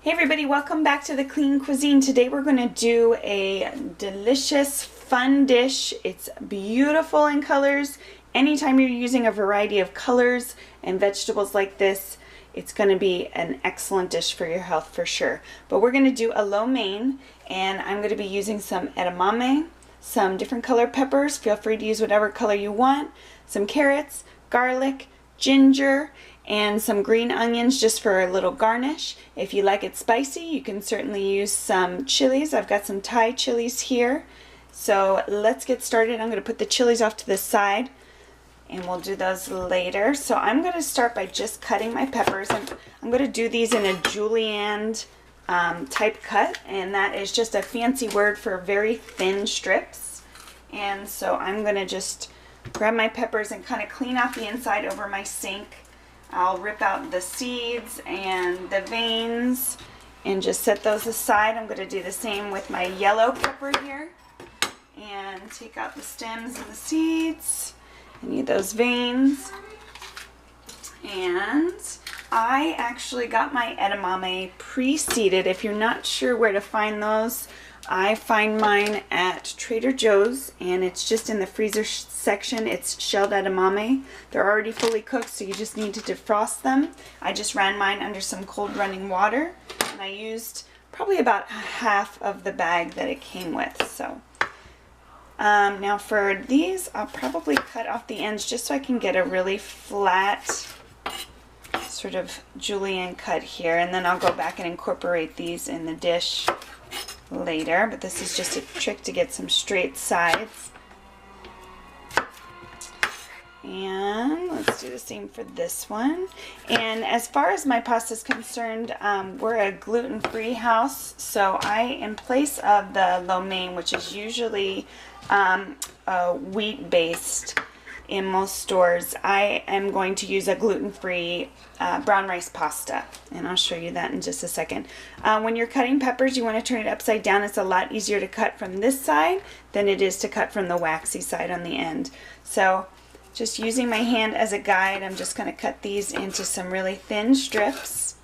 Hey everybody, welcome back to the Clean Cuisine. Today we're going to do a delicious, fun dish. It's beautiful in colors. Anytime you're using a variety of colors and vegetables like this, it's going to be an excellent dish for your health for sure. But we're going to do a lo mein, and I'm going to be using some edamame, some different color peppers. Feel free to use whatever color you want, some carrots, garlic, ginger, and some green onions just for a little garnish. If you like it spicy, you can certainly use some chilies. I've got some Thai chilies here. So let's get started. I'm going to put the chilies off to the side and we'll do those later. So I'm going to start by just cutting my peppers, and I'm going to do these in a julienne type cut, and that is just a fancy word for very thin strips. And so I'm going to just grab my peppers and kind of clean out the inside over my sink. I'll rip out the seeds and the veins and just set those aside. I'm going to do the same with my yellow pepper here and take out the stems and the seeds. I need those veins. And I actually got my edamame pre-seeded. If you're not sure where to find those, I find mine at Trader Joe's, and it's just in the freezer section. It's shelled edamame. They're already fully cooked, so you just need to defrost them. I just ran mine under some cold running water, and I used probably about half of the bag that it came with. So now for these, I'll probably cut off the ends just so I can get a really flat sort of julienne cut here, and then I'll go back and incorporate these in the dish later, but this is just a trick to get some straight sides. And let's do the same for this one. And as far as my pasta is concerned, we're a gluten-free house, so in place of the lo mein, which is usually wheat-based in most stores, I am going to use a gluten-free brown rice pasta, and I'll show you that in just a second. When you're cutting peppers, you want to turn it upside down. It's a lot easier to cut from this side than it is to cut from the waxy side on the end. So just using my hand as a guide, I'm just going to cut these into some really thin strips,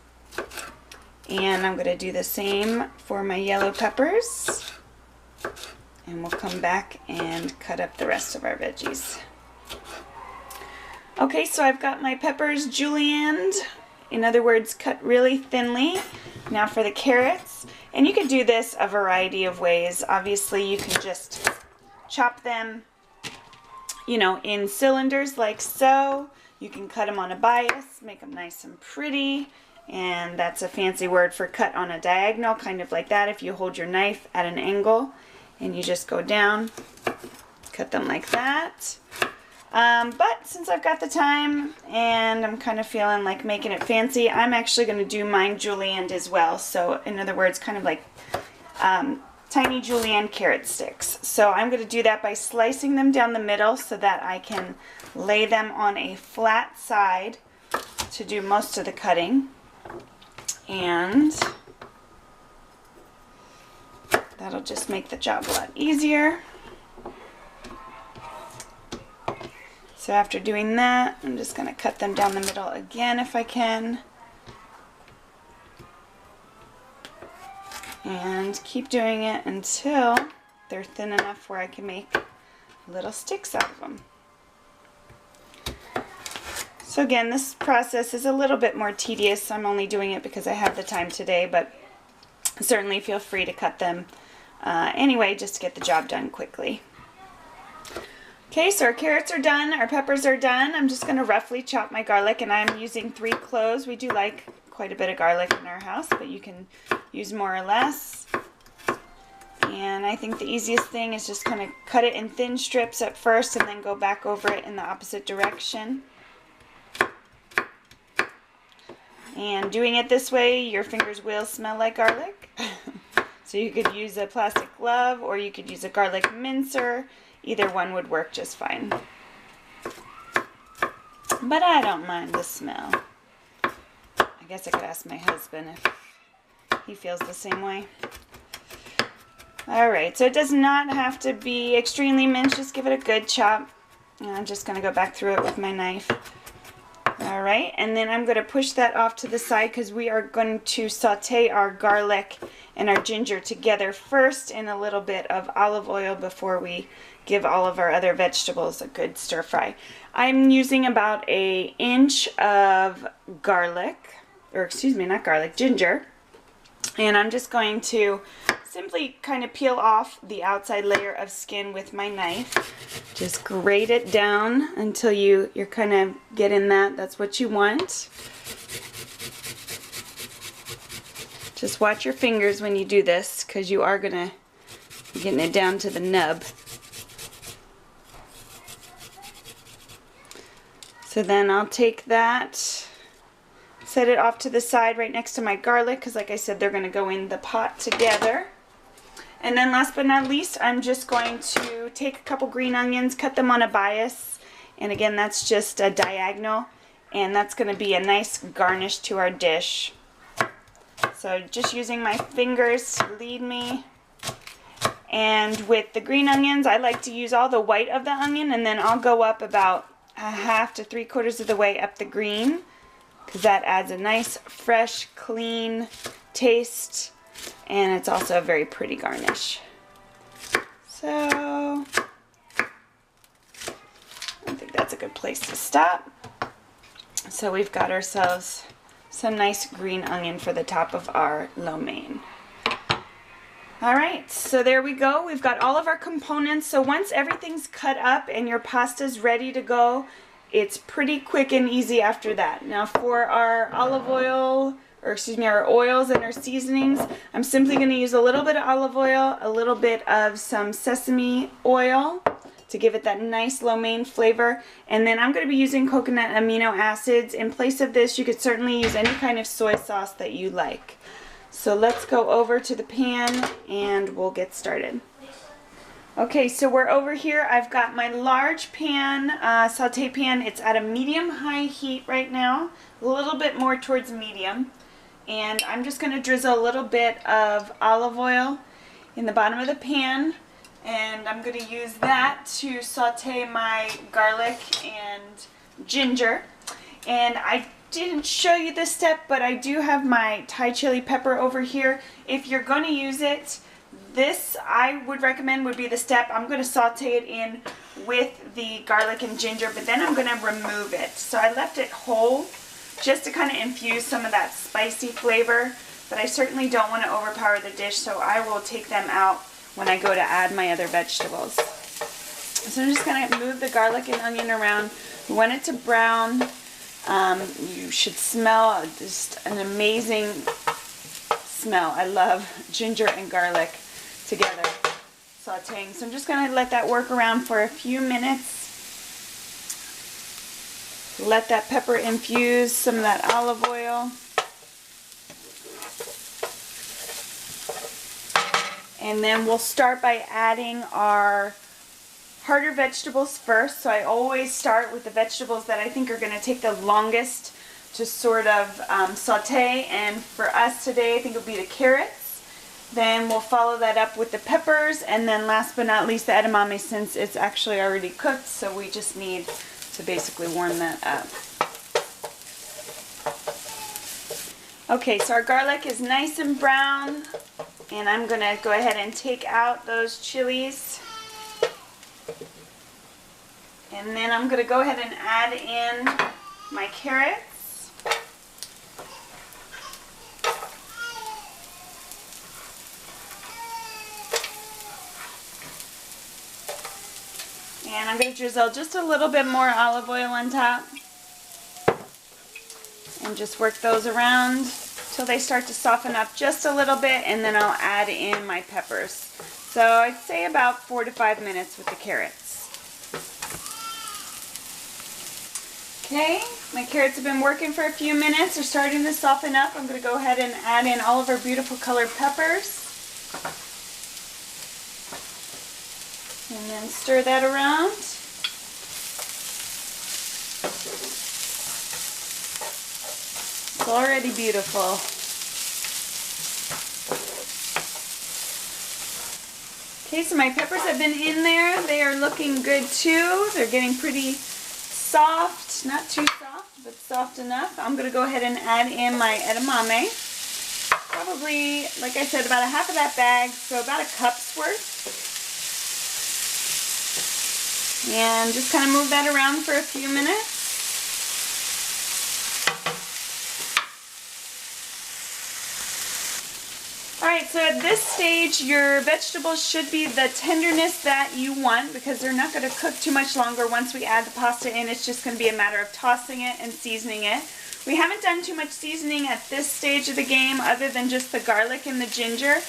and I'm going to do the same for my yellow peppers, and we'll come back and cut up the rest of our veggies. Okay, so I've got my peppers julienned, in other words, cut really thinly. Now for the carrots, and you could do this a variety of ways. Obviously, you can just chop them, you know, in cylinders like so. You can cut them on a bias, make them nice and pretty, and that's a fancy word for cut on a diagonal, kind of like that. If you hold your knife at an angle and you just go down, cut them like that. But since I've got the time and I'm kind of feeling like making it fancy, I'm actually going to do mine julienne as well. So in other words, kind of like tiny julienne carrot sticks. So I'm going to do that by slicing them down the middle so that I can lay them on a flat side to do most of the cutting. And that'll just make the job a lot easier. So after doing that, I'm just going to cut them down the middle again if I can. And keep doing it until they're thin enough where I can make little sticks out of them. So again, this process is a little bit more tedious. I'm only doing it because I have the time today, but certainly feel free to cut them anyway, just to get the job done quickly. Okay, so our carrots are done, our peppers are done. I'm just going to roughly chop my garlic, and I'm using 3 cloves. We do like quite a bit of garlic in our house, but you can use more or less. And I think the easiest thing is just kind of cut it in thin strips at first and then go back over it in the opposite direction. And doing it this way, your fingers will smell like garlic. So you could use a plastic glove, or you could use a garlic mincer. Either one would work just fine. But I don't mind the smell. I guess I could ask my husband if he feels the same way. Alright, so it does not have to be extremely minced. Just give it a good chop. And I'm just going to go back through it with my knife. All right, and then I'm going to push that off to the side because we are going to saute our garlic and our ginger together first in a little bit of olive oil before we give all of our other vegetables a good stir fry. I'm using about an inch of garlic, or excuse me, not garlic, ginger. And I'm just going to simply kind of peel off the outside layer of skin with my knife. Just grate it down until you're kind of getting that's what you want. Just watch your fingers when you do this because you are going to be getting it down to the nub. So then I'll take that, set it off to the side right next to my garlic because like I said, they're going to go in the pot together. And then last but not least, I'm just going to take a couple green onions, cut them on a bias, and again that's just a diagonal, and that's going to be a nice garnish to our dish. So just using my fingers to lead me. And with the green onions, I like to use all the white of the onion, and then I'll go up about a half to 3/4 of the way up the green because that adds a nice fresh clean taste, and it's also a very pretty garnish. So I think that's a good place to stop. So we've got ourselves some nice green onion for the top of our lo mein. Alright, so there we go. We've got all of our components. So once everything's cut up and your pasta's ready to go, it's pretty quick and easy after that. Now for our olive oil, or excuse me, our oils and our seasonings, I'm simply going to use a little bit of olive oil, a little bit of some sesame oil to give it that nice lo mein flavor, and then I'm going to be using coconut amino acids. In place of this, you could certainly use any kind of soy sauce that you like. So let's go over to the pan and we'll get started. Okay, so we're over here. I've got my large pan, saute pan. It's at a medium-high heat right now, a little bit more towards medium. And I'm just going to drizzle a little bit of olive oil in the bottom of the pan. And I'm going to use that to saute my garlic and ginger. And I didn't show you this step, but I do have my Thai chili pepper over here. If you're going to use it, this I would recommend would be the step. I'm going to saute it in with the garlic and ginger, but then I'm going to remove it. So I left it whole just to kind of infuse some of that spicy flavor, but I certainly don't want to overpower the dish, so I will take them out when I go to add my other vegetables. So I'm just going to move the garlic and onion around. We want it to brown. You should smell just an amazing smell. I love ginger and garlic together sauteing. So I'm just going to let that work around for a few minutes. Let that pepper infuse some of that olive oil. And then we'll start by adding our harder vegetables first. So I always start with the vegetables that I think are going to take the longest to sort of saute. And for us today, I think it'll be the carrots. Then we'll follow that up with the peppers. And then last but not least, the edamame, since it's actually already cooked. So we just need to basically warm that up. Okay, so our garlic is nice and brown. And I'm going to go ahead and take out those chilies. And then I'm going to go ahead and add in my carrots. And I'm going to drizzle just a little bit more olive oil on top. And just work those around till they start to soften up just a little bit, and then I'll add in my peppers. So I'd say about 4 to 5 minutes with the carrots. Okay, my carrots have been working for a few minutes. They're starting to soften up. I'm going to go ahead and add in all of our beautiful colored peppers. And then stir that around. It's already beautiful. Okay, so my peppers have been in there. They are looking good too. They're getting pretty soft, not too soft, but soft enough. I'm going to go ahead and add in my edamame. Probably, like I said, about a half of that bag, so about a cup's worth. And just kind of move that around for a few minutes. Alright, so at this stage your vegetables should be the tenderness that you want, because they're not going to cook too much longer once we add the pasta in. It's just going to be a matter of tossing it and seasoning it. We haven't done too much seasoning at this stage of the game other than just the garlic and the ginger.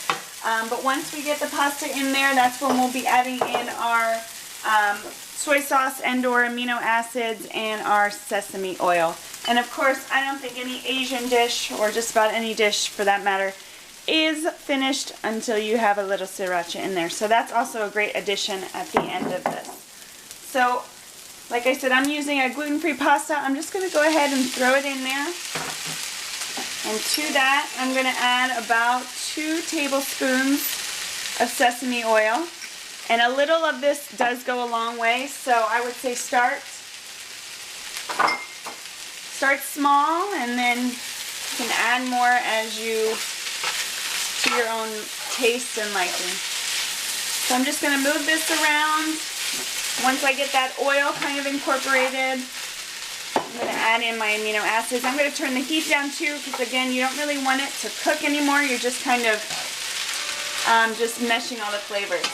But once we get the pasta in there, that's when we'll be adding in our soy sauce and or amino acids and our sesame oil. And of course, I don't think any Asian dish, or just about any dish for that matter, is finished until you have a little sriracha in there. So that's also a great addition at the end of this. So, like I said, I'm using a gluten-free pasta. I'm just going to go ahead and throw it in there. And to that, I'm going to add about 2 tablespoons of sesame oil. And a little of this does go a long way, so I would say start small, and then you can add more as you, to your own taste and liking. So I'm just going to move this around. Once I get that oil kind of incorporated, I'm going to add in my amino acids. I'm going to turn the heat down too, because again, you don't really want it to cook anymore. You're just kind of just meshing all the flavors.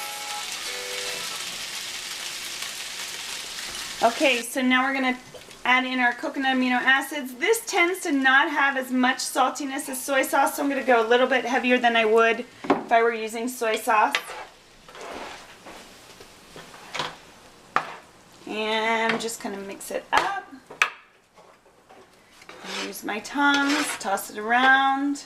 Okay, so now we're going to add in our coconut amino acids. This tends to not have as much saltiness as soy sauce, so I'm going to go a little bit heavier than I would if I were using soy sauce. And just kind of mix it up. Use my tongs, toss it around.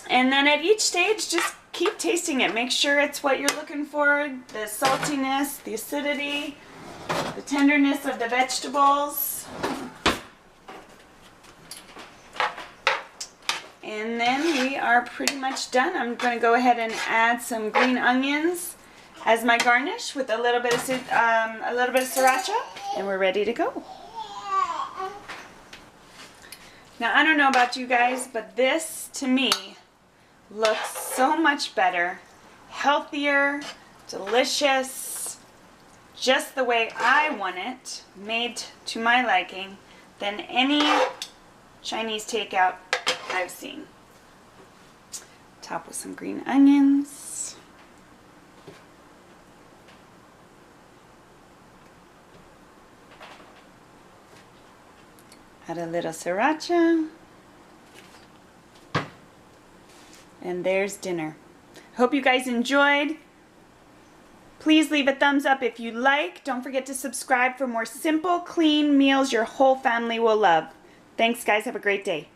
And then at each stage, just keep tasting it. Make sure it's what you're looking for. The saltiness, the acidity, the tenderness of the vegetables. And then we are pretty much done. I'm going to go ahead and add some green onions as my garnish with a little bit of sriracha, and we're ready to go. Now, I don't know about you guys, but this to me looks so much better, healthier, delicious, just the way I want it, made to my liking, than any Chinese takeout I've seen. Top with some green onions. Add a little sriracha. And there's dinner. Hope you guys enjoyed. Please leave a thumbs up if you like. Don't forget to subscribe for more simple, clean meals your whole family will love. Thanks, guys. Have a great day.